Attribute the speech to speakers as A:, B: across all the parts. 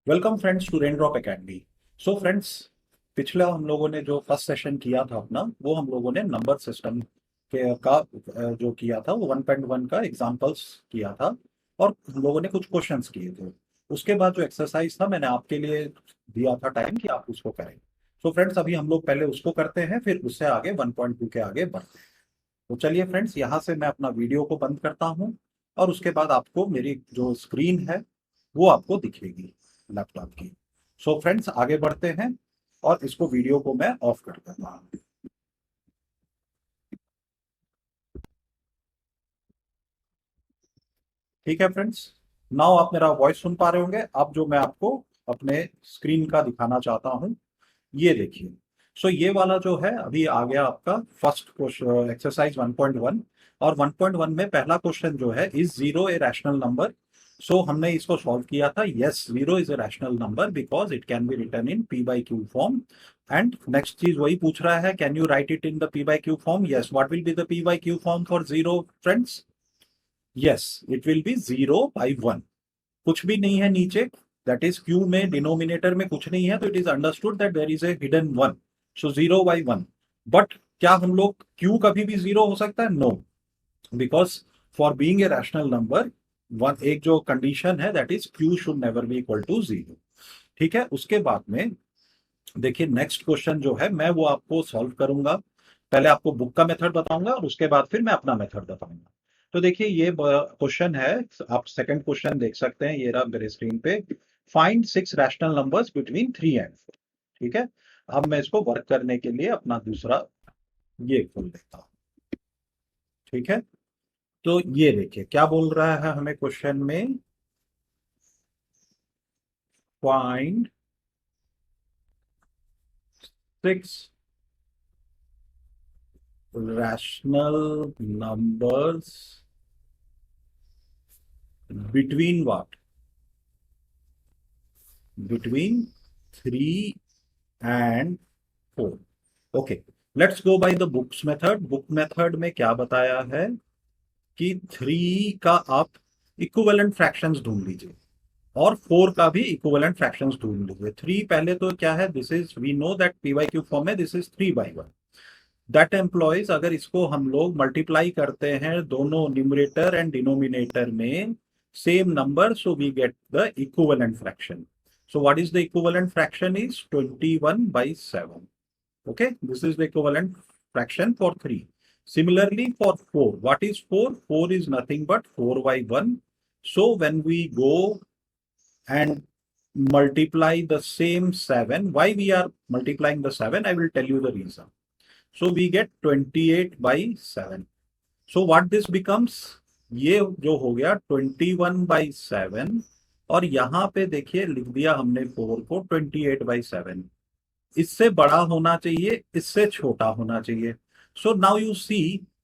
A: Welcome friends to Raindrop Academy. So friends, पिछला हम लोगों ने जो फर्स्ट सेशन किया था अपना, वो हम लोगों ने नंबर सिस्टम के जो किया था वो 1.1 का एग्जांपल्स किया था और हम लोगों ने कुछ क्वेश्चंस किए थे। उसके बाद जो एक्सरसाइज था मैंने आपके लिए दिया था टाइम कि आप उसको करें। सो फ्रेंड्स, अभी हम लोग पहले उसको करते हैं, फिर उससे आगे 1.2 के आगे बढ़ते हैं। तो चलिए फ्रेंड्स, यहाँ से मैं अपना वीडियो को बंद करता हूँ और उसके बाद आपको मेरी जो स्क्रीन है वो आपको दिखेगी लैपटॉप की। सो फ्रेंड्स, आगे बढ़ते हैं और इसको वीडियो को मैं ऑफ कर देता हूँ। ठीक है फ्रेंड्स, नाउ आप मेरा वॉइस सुन पा रहे होंगे। अब जो मैं आपको अपने स्क्रीन का दिखाना चाहता हूँ, ये देखिए। सो ये वाला जो है अभी आ गया आपका फर्स्ट क्वेश्चन, एक्सरसाइज 1.1। और 1.1 में पहला क्वेश्चन जो है, is zero a rational number. So हमने इसको सॉल्व किया था। Yes, zero is a rational number because it can be written in p by Q form. And next चीज वही पूछ रहा है, can you write it in the p by Q form. Yes, what will be the p by Q form for zero friends. Yes, it will be 0/1। कुछ भी नहीं है नीचे, दैट इज क्यू में डिनोमिनेटर में कुछ नहीं है, तो it is understood that there is a hidden one. So 0/1। But क्या हम लोग क्यू कभी भी जीरो हो सकता है? No, because for being a rational number, one एक जो कंडीशन है that is Q should never be equal to zero. ठीक है, उसके बाद में देखिए नेक्स्ट क्वेश्चन जो है मैं वो आपको सॉल्व करूंगा। पहले आपको बुक का मेथड बताऊंगा और उसके बाद फिर मैं अपना मेथड बताऊंगा। तो देखिए ये क्वेश्चन है, आप सेकंड क्वेश्चन देख सकते हैं, ये रहा मेरे स्क्रीन पे। Find 6 rational numbers between 3 and 4। ठीक है, अब मैं इसको वर्क करने के लिए अपना दूसरा ये खोल लेता हूं। ठीक है, तो ये देखिए क्या बोल रहा है हमें क्वेश्चन में। Find 6 rational numbers between what? Between 3 and 4. Okay, let's go by the books method. Book method में क्या बताया है कि 3 का आप इक्विवेलेंट फ्रैक्शंस ढूंढ लीजिए और 4 का भी इक्विवेलेंट फ्रैक्शंस ढूंढ लीजिए। 3 पहले तो क्या है, this is, we know that P by Q form है, दिस इज 3/1। दैट एम्प्लॉयज, अगर इसको हम लोग मल्टीप्लाई करते हैं दोनों न्यूमरेटर एंड डिनोमिनेटर में same number, so we get the equivalent fraction. So what is the equivalent fraction is 21/7. Okay, this is the equivalent fraction for 3. Similarly for 4, what is 4? 4 is nothing but 4/1. So when we go and multiply the same 7, why we are multiplying the 7, I will tell you the reason. So we get 28/7. So what this becomes, ये जो हो गया 21/7, और यहाँ पे देखिए लिख दिया हमने 4 को 28/7। इससे बड़ा होना चाहिए, इससे छोटा होना चाहिए। So now you see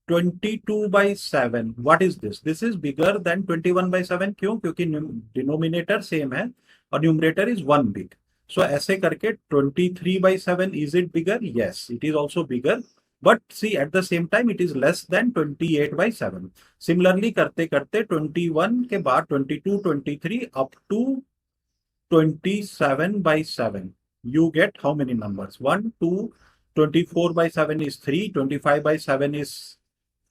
A: 22/7, what is this? This is bigger than 21/7। क्यों? क्योंकि डिनोमिनेटर सेम है और numerator is one big. So ऐसे करके 23/7, is it bigger? Yes, it is also bigger. But see at the same time it is less than 28/7। Similarly करते करते 21 के बाद 22, 23 up to 27/7, you get how many numbers? 1, 2, 24/7 is 3, 25/7 is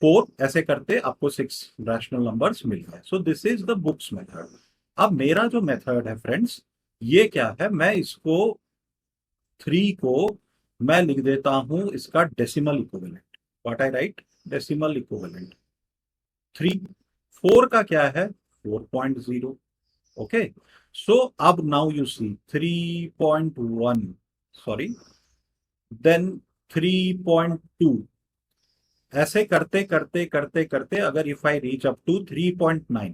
A: 4। ऐसे करते आपको 6 rational numbers मिल गए। सो this is the books method. अब मेरा जो मेथड है फ्रेंड्स, ये क्या है, मैं इसको 3 को मैं लिख देता हूं इसका decimal equivalent. What I write? Decimal equivalent 3। 4 का क्या है? 4.0। ओके, सो अब now you see 3.1, sorry, then 3.2। ऐसे करते करते करते करते अगर if I reach up to 3.9,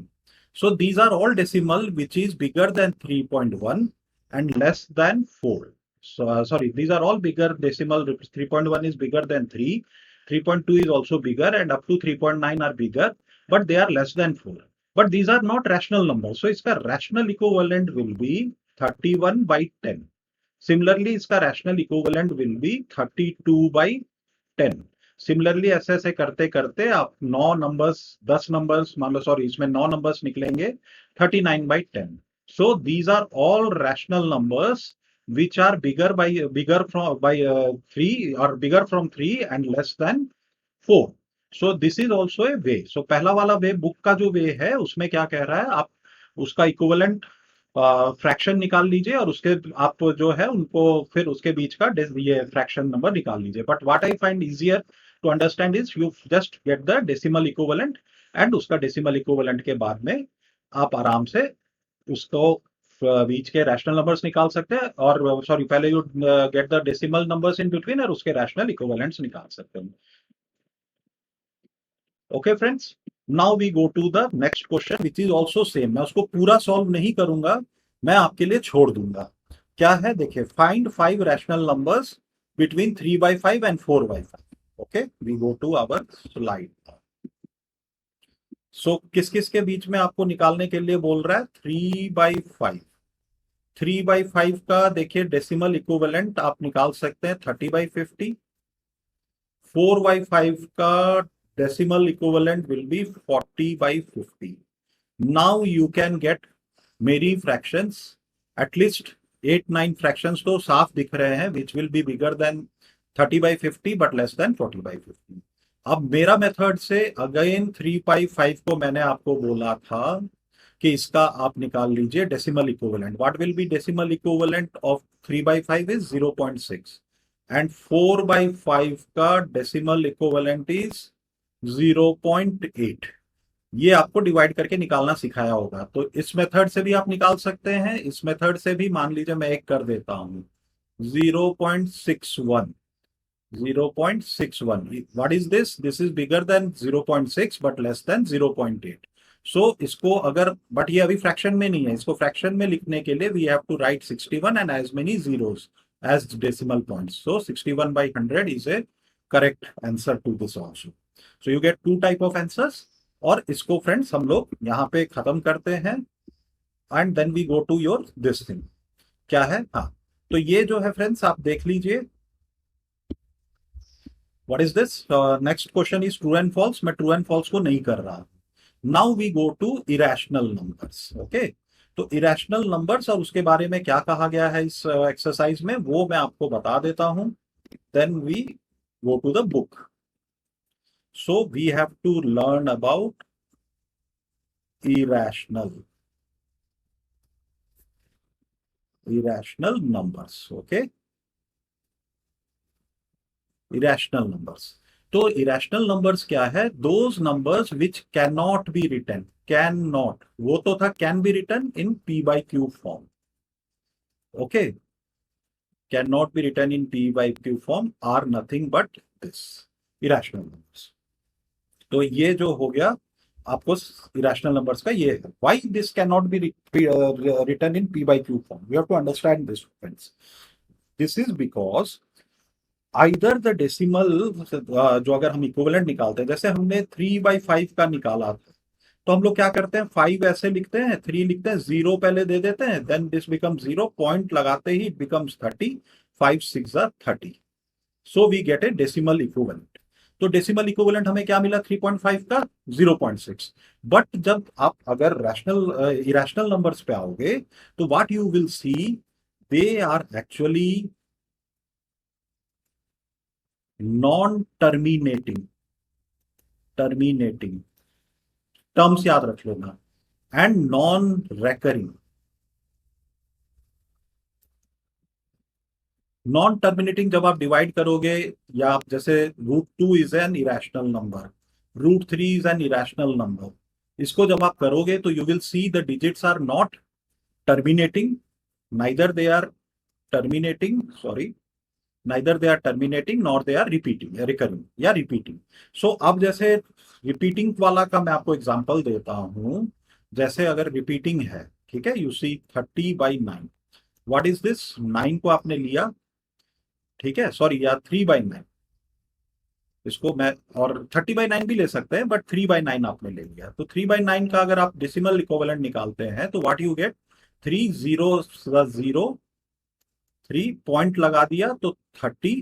A: so these are all decimal which is bigger than 3.1 and less than 4. So sorry, these are all bigger decimal. 3.1 is bigger than 3, 3.2 is also bigger, and up to 3.9 are bigger, but they are less than 4. But these are not rational numbers, so इसका rational equivalent will be 31/10. Similarly इसका rational equivalent will be 32/10। Similarly ऐसे ऐसे करते करते आप 9 numbers, 10 numbers मान लो, sorry इसमें 9 numbers निकलेंगे 39/10। So these are all rational numbers which are bigger from by 3 or bigger from 3 and less than 4. So this is also a way. So पहला वाला वे बुक का जो वे है उसमें क्या कह रहा है, आप उसका इक्विवेलेंट फ्रैक्शन निकाल लीजिए और उसके आप जो है उनको फिर उसके बीच का ये फ्रैक्शन नंबर निकाल लीजिए. But what I find easier to understand is you just get the decimal equivalent and उसका डेसिमल इक्विवेलेंट के बाद में आप आराम से उसको बीच के रैशनल नंबर्स निकाल सकते हैं, और सॉरी पहले you get the decimal numbers in between और उसके रैशनल इक्विवेलेंट्स निकाल सकते हैं. Okay friends, now we go to the next question which is also same. मैं उसको पूरा सॉल्व नहीं करूंगा, मैं आपके लिए छोड़ दूंगा. क्या है देखिए, find 5 rational numbers between 3/5 and 4/5. Okay, we go to our slide. So किस किस के बीच में आपको निकालने के लिए बोल रहा है? 3/5. 3/5 का देखिए डेसिमल इक्विवेलेंट आप निकाल सकते हैं 30/50. 4/5 का decimal equivalent will be 40/50. Now you can get मेरी fractions, at least 8-9 fractions तो साफ दिख रहे हैं which will be bigger than 30/50 but less than 40/50. अब मेरा मेथड से अगेन 3/5 को मैंने आपको बोला था कि इसका आप निकाल लीजिए decimal equivalent. What will B decimal equivalent of 3/5 is 0.6 and 4/5 का डेसिमल इक्विवेलेंट इज 0.8. ये आपको डिवाइड करके निकालना सिखाया होगा, तो इस मेथड से भी आप निकाल सकते हैं. इस मेथड से भी मान लीजिए मैं एक कर देता हूं 0.61. 0.61. What is this? This is bigger then 0.6 but less than 0.8. सो इसको अगर, बट ये अभी फ्रैक्शन में नहीं है, इसको फ्रैक्शन में लिखने के लिए we have to write 61 and as many zeros as decimal points. So 61/100 is a correct answer to this also. So you get 2 type of answers. और इसको फ्रेंड्स हम लोग यहाँ पे खत्म करते हैं and then we go to your this thing. क्या है? हाँ, तो ये जो है फ्रेंड्स आप देख लीजिए. What is this? Next question is true and false. मैं ट्रू एंड फॉल्स को नहीं कर रहा. Now we go to irrational numbers. Okay, तो इरेशनल नंबर्स और उसके बारे में क्या कहा गया है इस एक्सरसाइज में वो मैं आपको बता देता हूं. Then we go to the book. So we have to learn about irrational numbers. Okay, irrational numbers. तो irrational numbers क्या है? Those numbers which cannot be written. Cannot, वो तो था can be written in p/q form. Okay, cannot be written in p/q form are nothing but this irrational numbers. तो ये जो हो गया आपको इरेशनल नंबर्स का ये है. Why this can not be written in p/q form? You have to understand this friends. This is because either the decimal जो अगर हम इक्विवेलेंट निकालते हैं, जैसे हमने 3/5 का निकाला था, तो हम लोग क्या करते हैं 5 ऐसे लिखते हैं, 3 लिखते हैं, 0 पहले दे देते हैं, देन दिस बिकम 0, पॉइंट लगाते ही becomes 30, 5 6 30. So we get a decimal equivalent. तो डेसिमल इक्विवेलेंट हमें क्या मिला 3.5 का 0.6. बट जब आप अगर रैशनल इरेशनल नंबर्स पे आओगे तो what you will see, they are actually non terminating. Terminating terms याद रख लेना. And non recurring. Non terminating जब आप डिवाइड करोगे, या आप जैसे √2 is an irrational number, √3 is an irrational number, इसको जब आप करोगे तो you will see the digits are not terminating, neither they are terminating, sorry, neither they are terminating nor they are repeating, recurring या रिपीटिंग. सो अब जैसे repeating वाला का मैं आपको एग्जांपल देता हूं. जैसे अगर रिपीटिंग है, ठीक है, you see 30/9. What is this? 9 को आपने लिया, ठीक है, सॉरी, या 3/9. इसको मैं और 30/9 भी ले सकते हैं, बट 3/9 आपने ले लिया. तो 3/9 का अगर आप डेसिमल इक्विवेलेंट निकालते हैं तो व्हाट यू गेट, 3 0 0 3 पॉइंट लगा दिया, तो 30.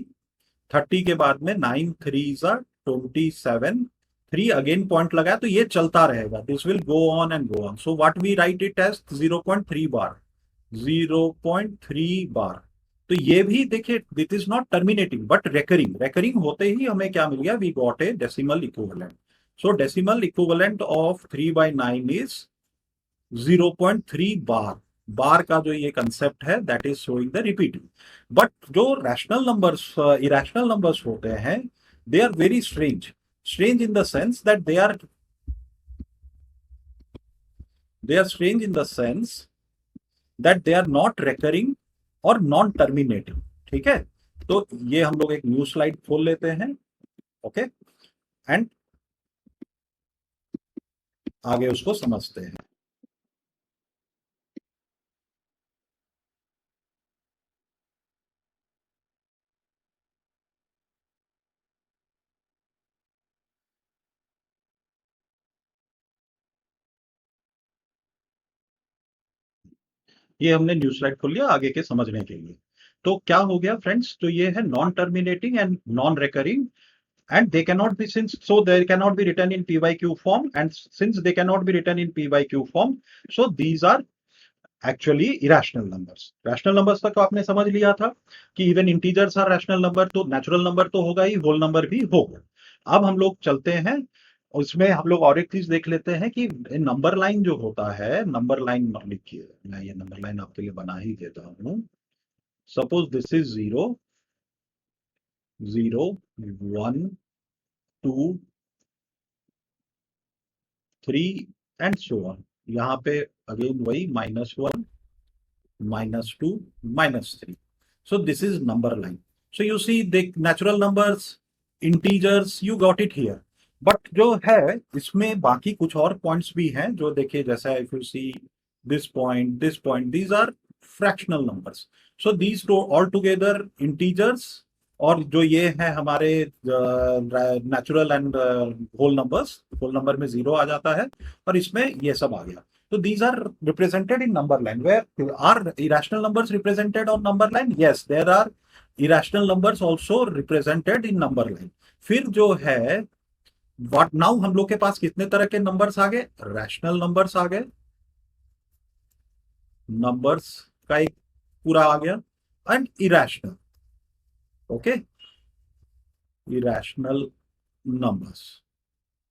A: 30 के बाद में 9 3 27, 3 अगेन पॉइंट लगाया, तो ये चलता रहेगा, this will go on and go on. So what we write it as 0.3 bar, 0.3 bar. तो ये भी देखिए, that is not terminating but recurring, recurring होते ही हमें क्या मिल गया, we got a decimal equivalent. So decimal equivalent of 3/9 is 0.3 bar. Bar का जो ये कंसेप्ट है that is showing the repeating. But जो रैशनल नंबर्स, इरेशनल नंबर्स होते हैं, दे are very strange, strange in the sense that they are strange in the sense that they are not recurring और non terminating. ठीक है, तो ये हम लोग एक न्यू स्लाइड खोल लेते हैं। ओके, एंड आगे उसको समझते हैं। ये हमने न्यू स्लाइड खोल लिया आगे के समझने के लिए। तो क्या हो गया फ्रेंड्स, तो ये है non terminating and non recurring, and they cannot be, since so they cannot be written in p by q form, and since they cannot be written in p by q form, so these are actually irrational numbers. Rational numbers तक तो आपने समझ लिया था कि even integers are rational number, तो natural number तो होगा ही, होल नंबर भी होगा। अब हम लोग चलते हैं, उसमें हम लोग और एक चीज देख लेते हैं कि नंबर लाइन जो होता है, नंबर लाइन लिखिए, मैं ये नंबर लाइन आपके लिए बना ही देता हूं। Suppose this is 0 0 1 2 3 and so on. यहाँ पे अगेन वही -1 -2 -3। So this is number line. So you see the natural numbers, integers, you got it here. But जो है इसमें बाकी कुछ और पॉइंट्स भी हैं जो देखिए, जैसा if you see this point, these are fractional numbers. So these two all together integers, और जो ये है हमारे नेचुरल एंड होल नंबर में 0 आ जाता है, और इसमें ये सब आ गया। So these are represented in number line. Where are irrational numbers represented on number line? Yes, there are irrational numbers also represented in number line. फिर जो है what now, हम लोग के पास कितने तरह के नंबर्स आ गए, रैशनल नंबर्स आ गए, नंबर्स का एक पूरा आ गया, and irrational. Okay, irrational numbers.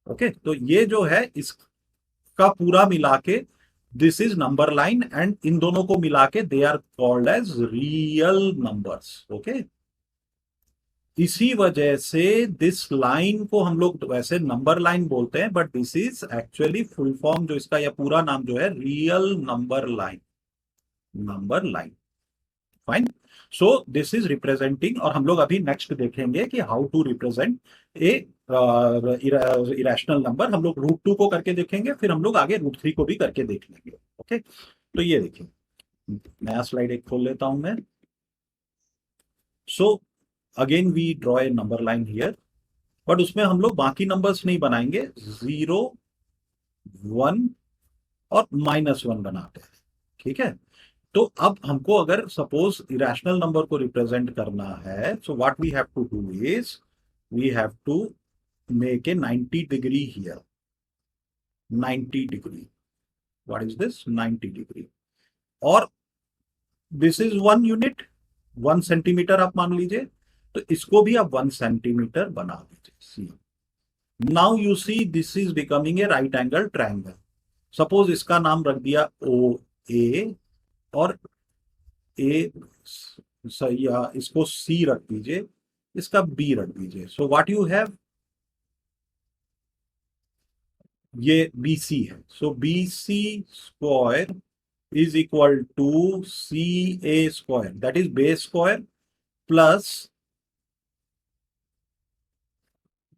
A: Okay, तो ये जो है इसका पूरा मिला के this is number line, and इन दोनों को मिला के they are called as real numbers. Okay, इसी वजह से दिस लाइन को हम लोग वैसे नंबर लाइन बोलते हैं, but this is actually full form, जो इसका या पूरा नाम जो है, real number line, number line. Fine. So this is representing, और हम लोग अभी नेक्स्ट देखेंगे कि how to represent a irrational number. हम लोग √2 को करके देखेंगे, फिर हम लोग आगे √3 को भी करके देख लेंगे। ओके, तो ये देखिए, नया स्लाइड एक खोल लेता हूं मैं। So again we draw a number line here, but उसमें हम लोग बाकी नंबर्स नहीं बनाएंगे, 0 1 और -1 बनाते हैं। ठीक है, तो अब हमको अगर सपोज इरेशनल नंबर को रिप्रेजेंट करना है, so what we have to do is we have to make a 90 degree here, 90 degree. What is this, 90 degree, और दिस इज 1 यूनिट, 1 सेंटीमीटर आप मान लीजिए, तो इसको भी आप 1 सेंटीमीटर बना दीजिए। Now you see this is becoming a right angle triangle. Suppose इसका नाम रख दिया ओ ए, और ए या इसको सी रख दीजिए, इसका बी रख दीजिए। सो व्हाट यू हैव, ये बी सी है। So B C square is equal to C A square, that is base square plus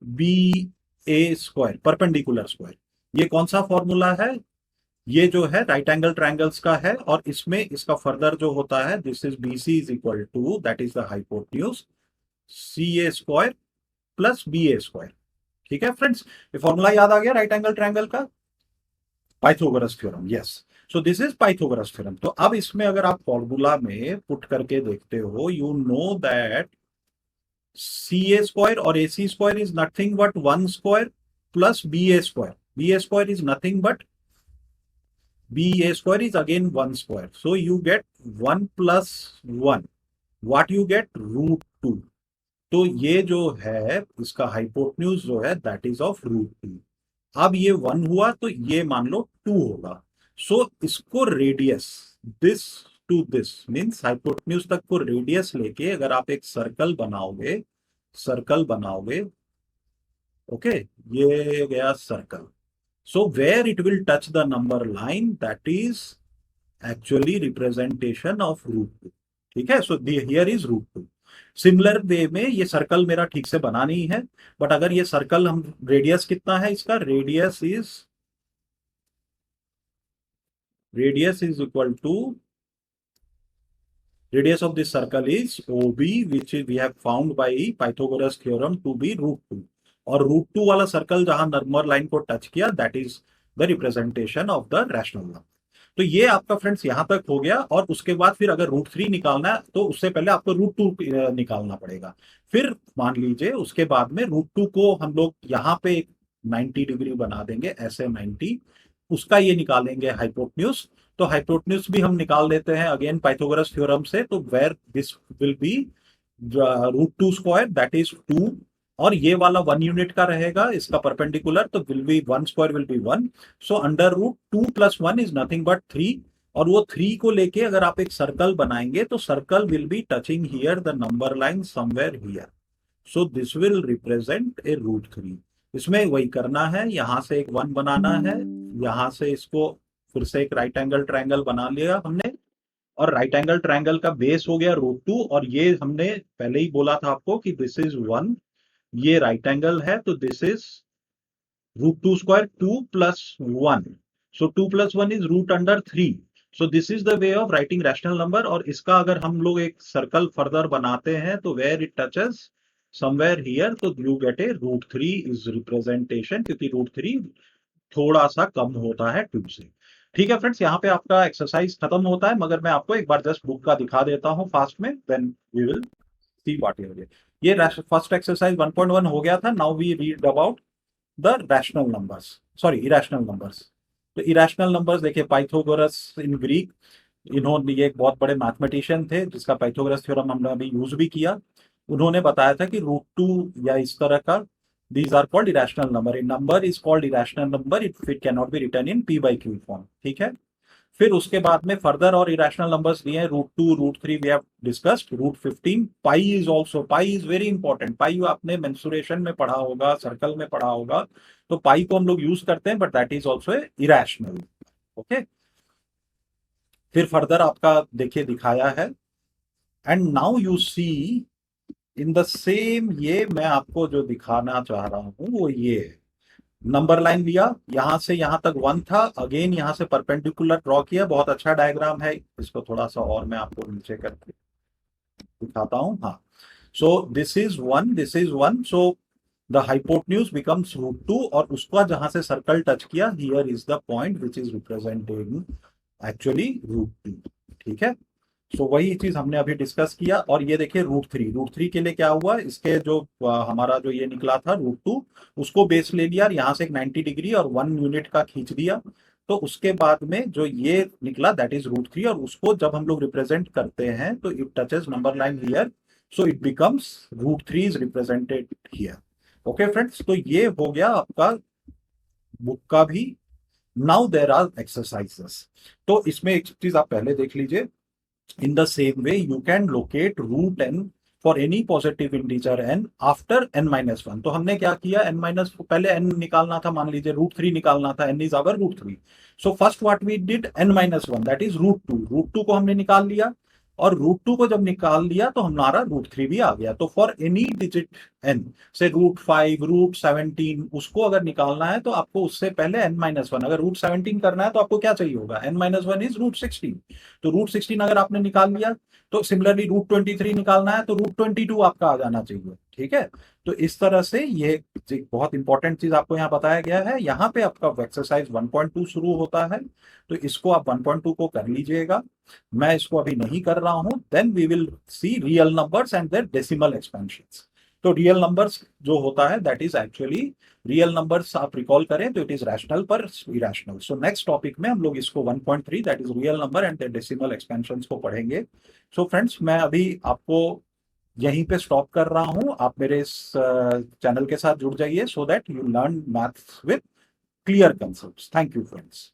A: B A square perpendicular square. ये कौन सा फॉर्मूला है, ये जो है राइट एंगल ट्रायंगल्स का है, और इसमें इसका फर्दर जो होता है, this is B C is equal to, that is the hypotenuse, C A square plus B A square. ठीक है फ्रेंड्स, ये फॉर्मूला याद आ गया राइट एंगल ट्रायंगल का, Pythagoras theorem. Yes, so this is Pythagoras theorem. तो अब इसमें अगर आप फॉर्मूला में पुट करके देखते हो, you know that C A square और A C square is nothing but 1 square, plus ba square. Ba square is nothing but ba square is again 1 square. So you get 1 plus 1. What you get? Root two. तो ये जो है इसका hypotenuse जो है that is of root two. अब ये 1 हुआ तो ये मान लो 2 होगा. सो इसको radius this to this means hypotenuse तक को रेडियस लेके अगर आप एक सर्कल बनाओगे ओके, ये गया circle. So where it will touch the number line that is actually representation of root two. ठीक है, so here is root two. Similar way में ये सर्कल मेरा ठीक से बना नहीं है, बट अगर ये सर्कल हम रेडियस कितना है इसका, radius is equal to radius of this circle is OB which we have found by Pythagoras theorem to be root two. और रूट टू वाला सर्कल जहां नंबर लाइन को टच किया that is the representation of the rational number. तो ये आपका friends यहां तक हो गया. और उसके बाद फिर अगर रूट थ्री निकालना है तो उससे पहले आपको रूट टू निकालना पड़ेगा. फिर मान लीजिए उसके बाद में रूट टू को हम लोग यहाँ पे 90 डिग्री बना देंगे ऐसे 90, उसका ये निकालेंगे हाइपोटेन्यूज. तो हाइपोटेन्यूज भी हम निकाल लेते हैं अगेन पाइथागोरस थ्योरम से. तो where this will be root two square that is 2. और ये वाला 1 यूनिट का रहेगा इसका परपेंडिकुलर, तो will be 1 square will be 1. So under root 2 plus 1 is nothing but 3. और वो 3 को लेके अगर आप एक सर्कल बनाएंगे तो circle will be touching here the number line somewhere here. So this will represent a root 3. इसमें वही करना है, यहां से एक 1 बनाना है, यहां से इसको फिर से एक राइट एंगल ट्रायंगल बना लिया हमने. और राइट एंगल ट्रायंगल का बेस हो गया रूट टू. और ये हमने पहले ही बोला था आपको कि दिस इज 1, ये राइट एंगल है तो this is root two square 2 plus 1. So 2 plus 1 is root under 3. So this is the way of writing rational number. और इसका अगर हम लोग एक सर्कल फर्दर बनाते हैं तो where it touches somewhere here तो you get a root 3 is representation, क्योंकि रूट 3 थोड़ा सा कम होता है 2 से. ठीक है फ्रेंड्स, यहाँ पे आपका एक्सरसाइज खत्म होता है, मगर मैं आपको एक बार जस्ट बुक का दिखा देता हूँ फास्ट में, then we will see what is it. ये फर्स्ट एक्सरसाइज 1.1 हो गया था. Now we read about the rational numbers, sorry irrational numbers. तो इरेशनल नंबर्स देखिए, पाइथागोरस इन ग्रीक, इन्होंने ये एक बहुत बड़े मैथमेटिशियन थे जिसका पाइथागोरस थ्योरम हमने अभी यूज भी किया. उन्होंने बताया था कि रूट टू या इस तरह का these are called irrational number. A number is called irrational number if it cannot be written in p by q form. ठीक है. फिर उसके बाद में फर्दर और इरेशनल नंबर्स दिए हैं, root two, root three we have discussed, root 15. Pi is also, pi is very important. Pi आपने मेंसुरेशन में पढ़ा होगा, सर्कल में पढ़ा होगा. तो पाई को हम लोग यूज करते हैं, but that is also irrational. Okay. फिर फर्दर आपका देखिए दिखाया है. And now you see in the same, ये मैं आपको जो दिखाना चाह रहा हूं वो ये नंबर लाइन लिया, यहां से यहां तक 1 था, अगेन यहां से परपेंडिकुलर ड्रॉ किया. बहुत अच्छा डायग्राम है, इसको थोड़ा सा और मैं आपको नीचे करके दिखाता हूं. हाँ, so this is 1, this is 1. So the hypotenuse becomes root 2. और उसका जहां से सर्कल टच किया, here is the point which is representing actually root 2. ठीक है. सो वही चीज हमने अभी डिस्कस किया. और ये देखिए रूट 3, रूट 3 के लिए क्या हुआ, इसके जो हमारा जो ये निकला था रूट 2, उसको बेस ले लिया, यहाँ से एक 90 डिग्री और 1 यूनिट का खींच दिया. तो उसके बाद में जो ये निकला दैट इज रूट 3. और उसको जब हम लोग रिप्रेजेंट करते हैं तो it touches number line here, so it becomes root 3 is represented here. Okay friends, तो ये हो गया आपका बुक का भी. Now there are exercises. तो इसमें एक चीज आप पहले देख लीजिए. In the same way, you can locate root n for any positive integer n after n minus 1. तो हमने क्या किया, n minus पहले n निकालना था, मान लीजिए रूट 3 निकालना था, n is our root 3. So first what we did, n minus 1 that is root 2. Root 2 को हमने निकाल लिया. और रूट 2 को जब निकाल लिया तो हमारा रूट 3 भी आ गया. तो फॉर एनी डिजिट n से रूट 5, रूट 17, उसको अगर निकालना है तो आपको उससे पहले n माइनस 1, अगर रूट 17 करना है तो आपको क्या चाहिए होगा, n माइनस 1 इज रूट 16. तो रूट 16 अगर आपने निकाल लिया तो सिमिलरली रूट 23 निकालना है तो रूट 22 आपका आ जाना चाहिए. ठीक है. तो इस तरह से ये बहुत इंपॉर्टेंट चीज आपको यहाँ बताया गया है. यहाँ पे आपका एक्सरसाइज 1.2 शुरू होता है, तो इसको आप 1.2 को कर लीजिएगा. मैं इसको अभी नहीं कर रहा हूं. Then we will see real numbers and their decimal expansions. तो रियल नंबर्स जो होता है that is actually, real numbers आप रिकॉल करें तो इट इज रैशनल पर इरेशनल। सो नेक्स्ट टॉपिक में हम लोग इसको 1.3 that is real number and decimal expansion को पढ़ेंगे। सो फ्रेंड्स, मैं अभी आपको यहीं पे स्टॉप कर रहा हूं। आप मेरे इस चैनल के साथ जुड़ जाइए so that you learn maths with clear concepts. Thank you friends.